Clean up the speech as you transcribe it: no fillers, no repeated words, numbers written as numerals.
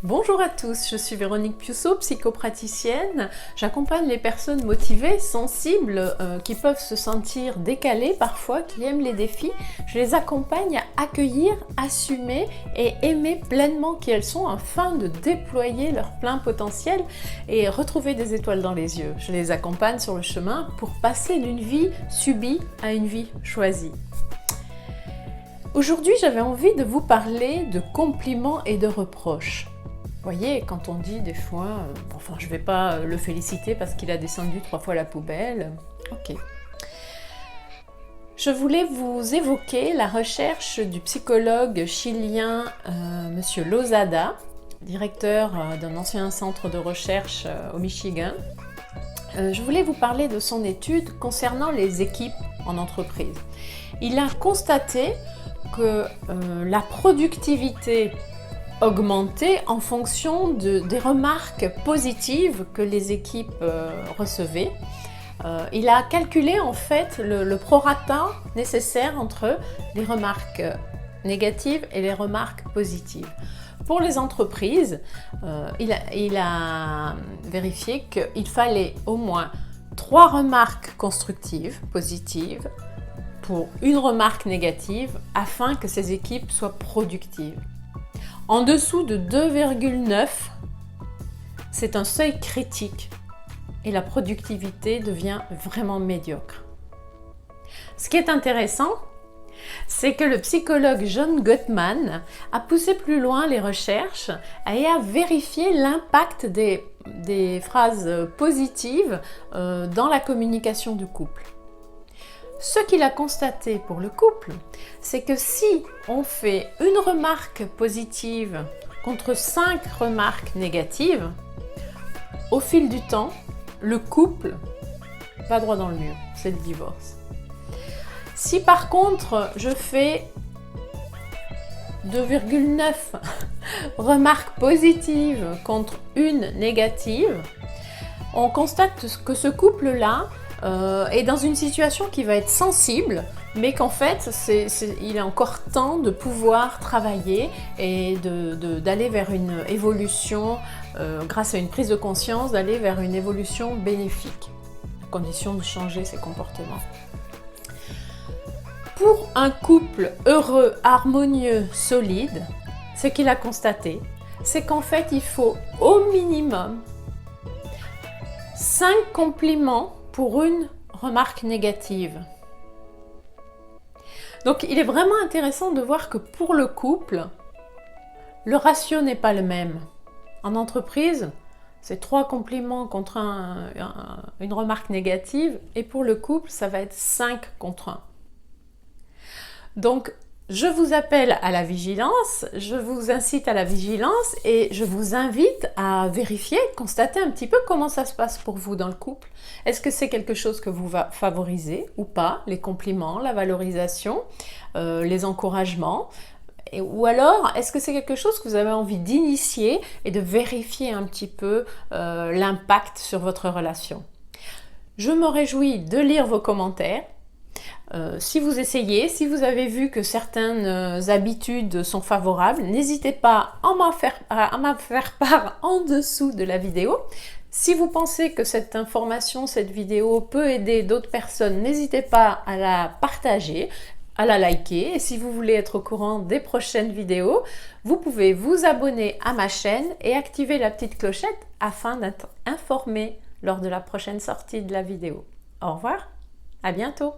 Bonjour à tous, je suis Véronique Piusseau, psychopraticienne. J'accompagne les personnes motivées, sensibles, qui peuvent se sentir décalées parfois, qui aiment les défis. Je les accompagne à accueillir, assumer et aimer pleinement qui elles sont afin de déployer leur plein potentiel et retrouver des étoiles dans les yeux. Je les accompagne sur le chemin pour passer d'une vie subie à une vie choisie. Aujourd'hui, j'avais envie de vous parler de compliments et de reproches. Vous voyez, quand on dit des fois, enfin je ne vais pas le féliciter parce qu'il a descendu 3 fois la poubelle, ok. Je voulais vous évoquer la recherche du psychologue chilien Monsieur Lozada, directeur d'un ancien centre de recherche au Michigan. Je voulais vous parler de son étude concernant les équipes en entreprise. Il a constaté que la productivité augmenter en fonction des remarques positives que les équipes recevaient. Il a calculé en fait le prorata nécessaire entre les remarques négatives et les remarques positives. Pour les entreprises, il a vérifié qu'il fallait au moins 3 remarques constructives, positives, pour une remarque négative afin que ces équipes soient productives. En dessous de 2,9, c'est un seuil critique et la productivité devient vraiment médiocre. Ce qui est intéressant, c'est que le psychologue John Gottman a poussé plus loin les recherches et a vérifié l'impact des phrases positives dans la communication du couple. Ce qu'il a constaté pour le couple, c'est que si on fait une remarque positive contre 5 remarques négatives, au fil du temps, le couple va droit dans le mur, c'est le divorce. Si par contre je fais 2,9 remarques positives contre une négative, on constate que ce couple-là est dans une situation qui va être sensible, mais qu'en fait, il est encore temps de pouvoir travailler et d'aller vers une évolution, grâce à une prise de conscience, d'aller vers une évolution bénéfique, à condition de changer ses comportements. Pour un couple heureux, harmonieux, solide, ce qu'il a constaté, c'est qu'en fait, il faut au minimum 5 compliments pour une remarque négative. Donc il est vraiment intéressant de voir que pour le couple, le ratio n'est pas le même. En entreprise, c'est 3 compliments contre une remarque négative, et pour le couple, ça va être 5 contre 1. Donc je vous appelle à la vigilance, je vous incite à la vigilance et je vous invite à vérifier, constater un petit peu comment ça se passe pour vous dans le couple. Est-ce que c'est quelque chose que vous favorisez ou pas, les compliments, la valorisation, les encouragements, ou alors est-ce que c'est quelque chose que vous avez envie d'initier et de vérifier un petit peu l'impact sur votre relation? Je me réjouis de lire vos commentaires. Si vous essayez, si vous avez vu que certaines habitudes sont favorables, n'hésitez pas à m'en faire part en dessous de la vidéo. Si vous pensez que cette information, cette vidéo peut aider d'autres personnes, n'hésitez pas à la partager, à la liker. Et si vous voulez être au courant des prochaines vidéos, vous pouvez vous abonner à ma chaîne et activer la petite clochette afin d'être informé lors de la prochaine sortie de la vidéo. Au revoir, à bientôt.